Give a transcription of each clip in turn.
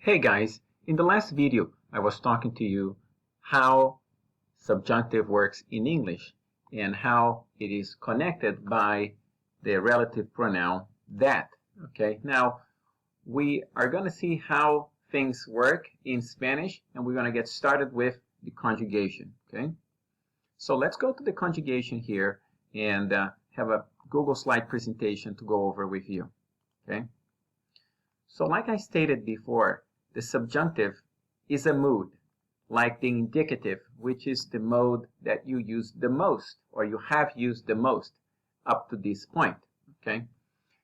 Hey guys, in the last video I was talking to you how subjunctive works in English and how it is connected by the relative pronoun that. Okay, now we are going to see how things work in Spanish, and we're going to get started with the conjugation. Okay, so let's go to the conjugation here and have a Google slide presentation to go over with you. Okay, so like I stated before, the subjunctive is a mood, like the indicative, which is the mode that you use the most, or you have used the most up to this point. Okay.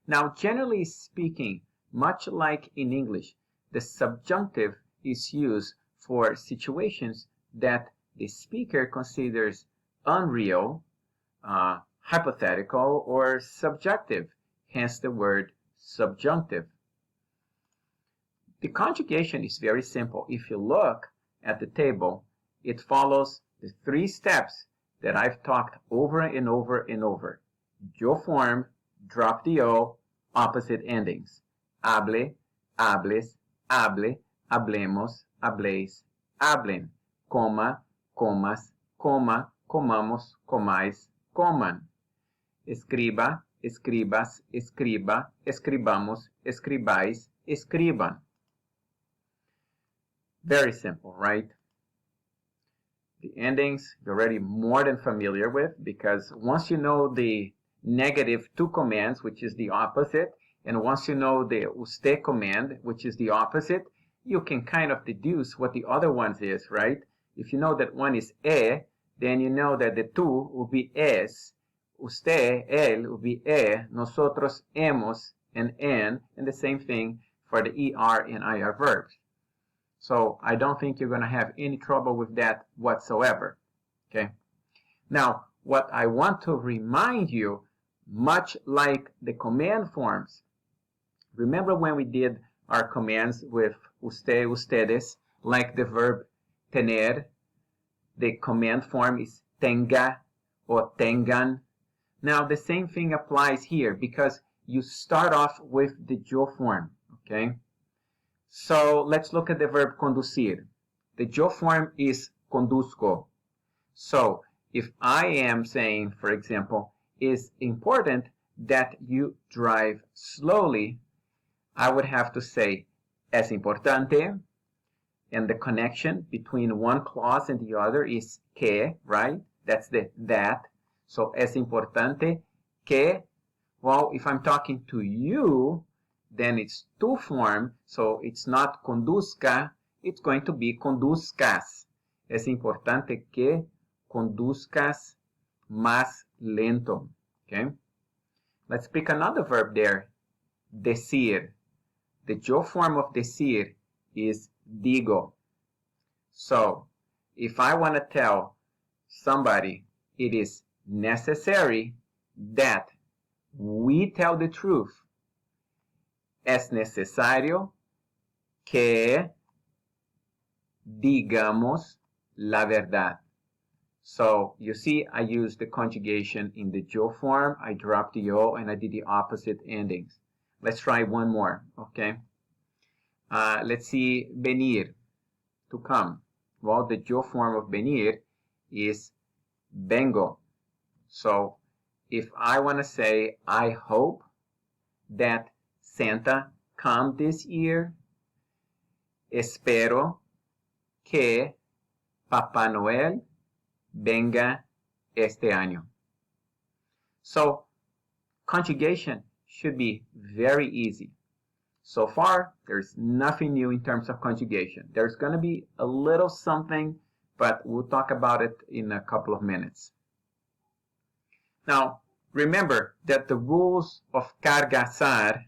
Now, generally speaking, much like in English, the subjunctive is used for situations that the speaker considers unreal, hypothetical, or subjective, hence the word subjunctive. The conjugation is very simple. If you look at the table, it follows the three steps that I've talked over and over and over. Yo form, drop the O, opposite endings. Hable, hables, hable, hablemos, habléis, hablen. Coma, comas, coma, comamos, comáis, coman. Escriba, escribas, escriba, escribamos, escribáis, escriban. Very simple, right? The endings you're already more than familiar with, because once you know the negative to commands, which is the opposite, and once you know the usted command, which is the opposite, you can kind of deduce what the other ones is, right? If you know that one is then you know that the two will be es, usted, él will be nosotros, hemos, and en, and the same thing for the er and ir verbs. So I don't think you're going to have any trouble with that whatsoever. Okay. Now, what I want to remind you, much like the command forms, remember when we did our commands with usted, ustedes, like the verb tener, the command form is tenga or tengan. Now, the same thing applies here because you start off with the yo form, okay? So let's look at the verb conducir. The yo form is conduzco. So if I am saying, for example, it's important that you drive slowly, I would have to say es importante, and the connection between one clause and the other is que, right? That's the that. So es importante que, well, if I'm talking to you, then it's to form, so it's not conduzca, it's going to be conduzcas. Es importante que conduzcas más lento. Okay? Let's pick another verb there. Decir. The yo form of decir is digo. So, if I want to tell somebody it is necessary that we tell the truth, es necesario que digamos la verdad. So, you see, I used the conjugation in the yo form, I dropped the o, and I did the opposite endings. Let's try one more, okay? Let's see, venir, to come. Well, the yo form of venir is vengo. So, if I want to say, I hope that Santa come this year, espero que Papá Noel venga este año. So, conjugation should be very easy. So far, there's nothing new in terms of conjugation. There's going to be a little something, but we'll talk about it in a couple of minutes. Now, remember that the rules of cargasar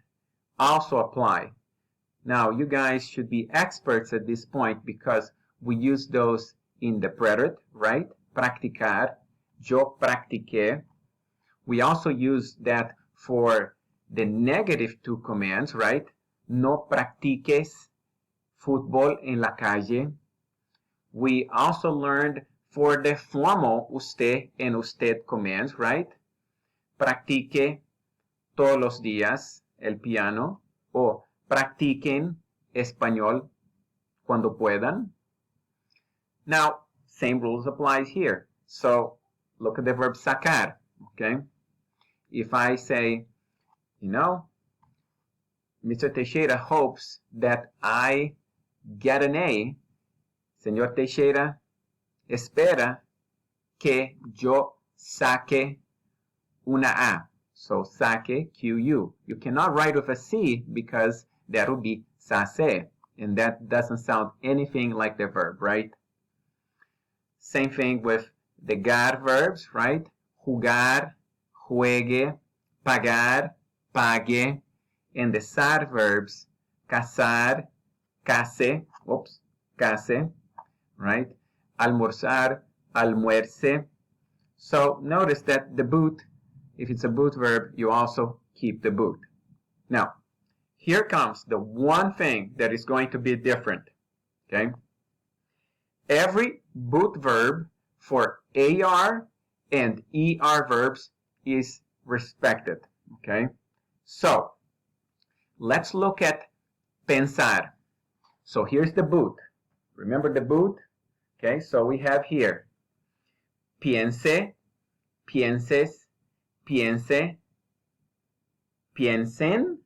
also apply. Now, you guys should be experts at this point because we use those in the preterite, right? Practicar, yo practiqué. We also use that for the negative two commands, right? No practiques fútbol en la calle. We also learned for the formal usted and usted commands, right? Practique todos los días el piano, o practiquen español cuando puedan. Now, same rules applies here. So, look at the verb sacar, okay? If I say, you know, Mr. Teixeira hopes that I get an A. Señor Teixeira espera que yo saque una A. So, saque, Q-U. You cannot write with a C because that would be sase. And that doesn't sound anything like the verb, right? Same thing with the gar verbs, right? Jugar, juegue, pagar, pague. And the sar verbs, casar, case, case, right? Almorzar, almuerce. So notice that the boot, if it's a boot verb, you also keep the boot. Now, here comes the one thing that is going to be different, okay? Every boot verb for AR and ER verbs is respected, okay? So, let's look at pensar. So here's the boot. Remember the boot? Okay, so we have here piense, pienses, piense, piensen.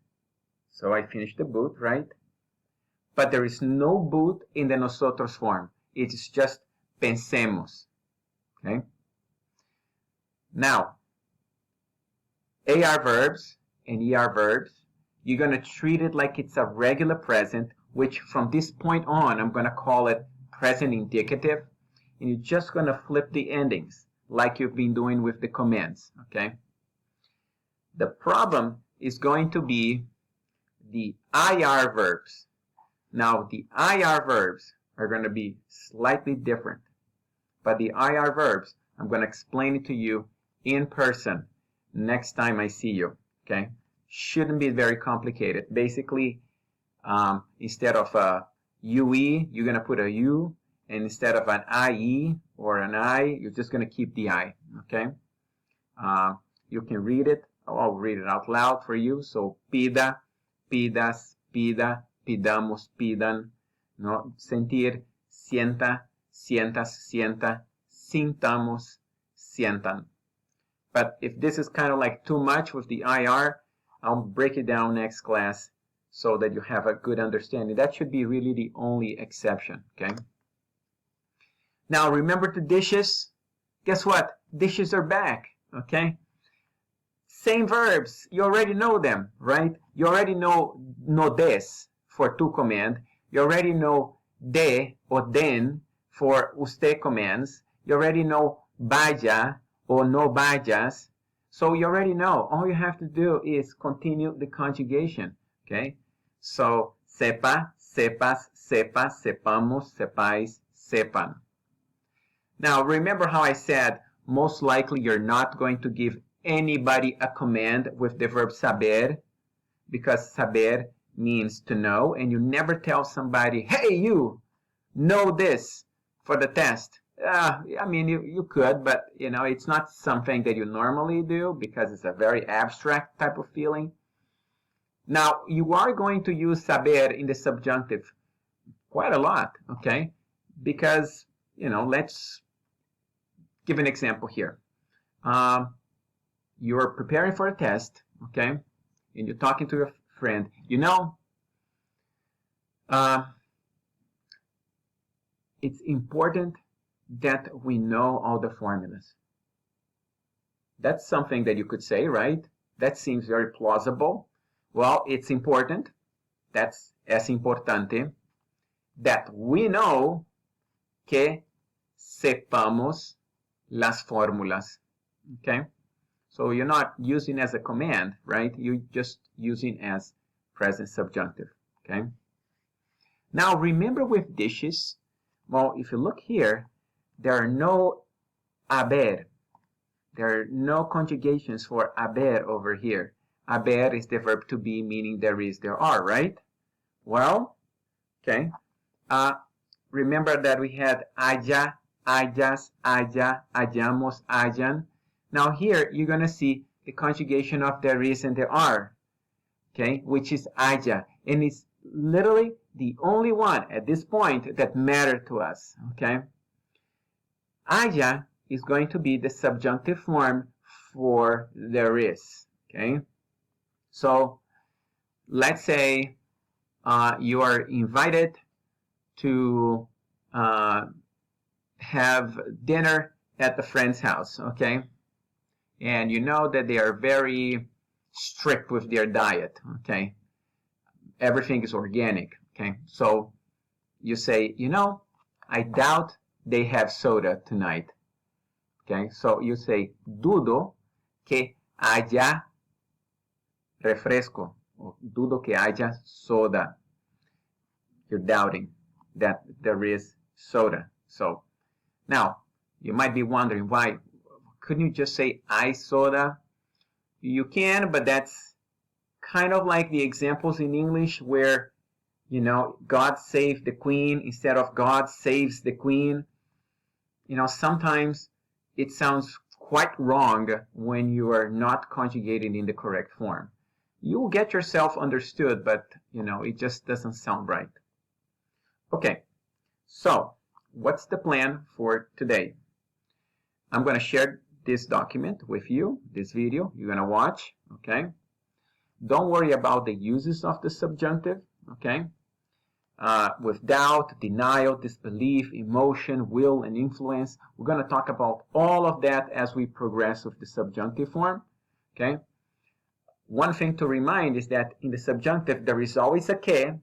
So I finished the boot, right? But there is no boot in the nosotros form. It is just pensemos. Okay? Now, AR verbs and ER verbs, you're going to treat it like it's a regular present, which from this point on, I'm going to call it present indicative. And you're just going to flip the endings like you've been doing with the commands, okay? The problem is going to be the IR verbs. Now, the IR verbs are going to be slightly different. But the IR verbs, I'm going to explain it to you in person next time I see you, okay? Shouldn't be very complicated. Basically, instead of a UE, you're going to put a U. And instead of an IE or an I, you're just going to keep the I, okay? You can read it. I'll read it out loud for you. So, pida, pidas, pida, pidamos, pidan. No, sentir, sienta, sientas, sienta, sintamos, sientan. But if this is kind of like too much with the IR, I'll break it down next class so that you have a good understanding. That should be really the only exception, okay? Now, remember the dishes? Guess what? Dishes are back, okay? Same verbs. You already know them, right? You already know no des for tu command. You already know de or den for usted commands. You already know vaya or no vayas. So you already know. All you have to do is continue the conjugation, okay? So, sepa, sepas, sepas, sepamos, sepáis, sepan. Now, remember how I said most likely you're not going to give anybody a command with the verb saber, because saber means to know, and you never tell somebody, hey, you, know this for the test. I mean, you could, but, you know, it's not something that you normally do because it's a very abstract type of feeling. Now, you are going to use saber in the subjunctive quite a lot, okay? Because, you know, let's give an example here. You're preparing for a test, okay? And you're talking to your friend. You know, it's important that we know all the formulas. That's something that you could say, right? That seems very plausible. Well, it's important. That's es importante that we know que sepamos las fórmulas, okay? So you're not using as a command, right? You're just using as present subjunctive, okay? Now, remember with dishes, well, if you look here, there are no haber. There are no conjugations for haber over here. Haber is the verb to be, meaning there is, there are, right? Well, okay. Remember that we had haya, hayas, haya, hayamos, hayan. Now here, you're going to see the conjugation of there is and there are, okay, which is haya. And it's literally the only one at this point that matters to us, okay? Haya is going to be the subjunctive form for there is, okay? So let's say you are invited to have dinner at the friend's house, okay? And you know that they are very strict with their diet, okay? Everything is organic, okay? So you say, you know, I doubt they have soda tonight, okay? So you say, dudo que haya refresco, or dudo que haya soda. You're doubting that there is soda. So now you might be wondering, why couldn't you just say hay soda? You can, but that's kind of like the examples in English where, you know, God saved the queen instead of God saves the queen. You know, sometimes it sounds quite wrong when you are not conjugating in the correct form. You will get yourself understood, but, you know, it just doesn't sound right. Okay, so what's the plan for today? I'm going to share this document with you, this video you're going to watch, okay? Don't worry about the uses of the subjunctive, okay? With doubt, denial, disbelief, emotion, will, and influence. We're going to talk about all of that as we progress with the subjunctive form, okay? One thing to remind is that in the subjunctive, there is always a que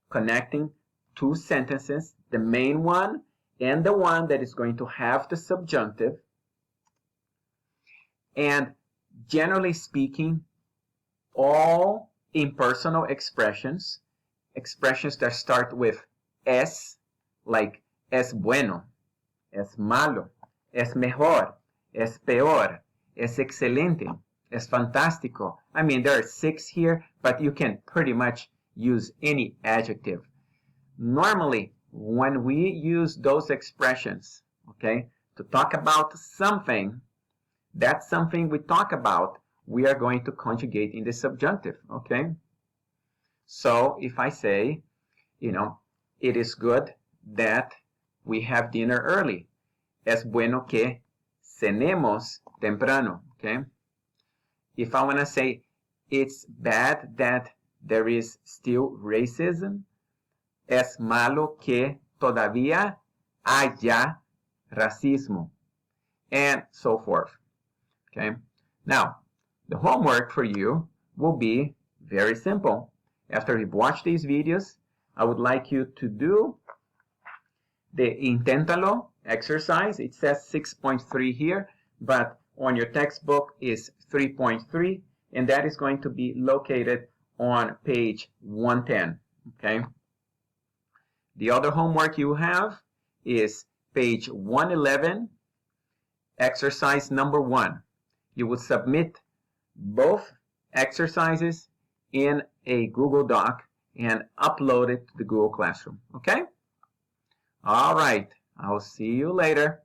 connecting two sentences, the main one and the one that is going to have the subjunctive. And generally speaking, all impersonal expressions, expressions that start with es, like es bueno, es malo, es mejor, es peor, es excelente, es fantástico. I mean, there are 6 here, but you can pretty much use any adjective. Normally, when we use those expressions, okay, to talk about something, that something we talk about, we are going to conjugate in the subjunctive, okay? So if I say, you know, it is good that we have dinner early. Es bueno que cenemos temprano, okay? If I want to say it's bad that there is still racism, es malo que todavía haya racismo, and so forth. Okay. Now, the homework for you will be very simple. After you've watched these videos, I would like you to do the Inténtalo exercise. It says 6.3 here, but on your textbook is 3.3, and that is going to be located on page 110. Okay. The other homework you have is page 111, exercise number 1. You will submit both exercises in a Google Doc and upload it to the Google Classroom. Okay? All right. I'll see you later.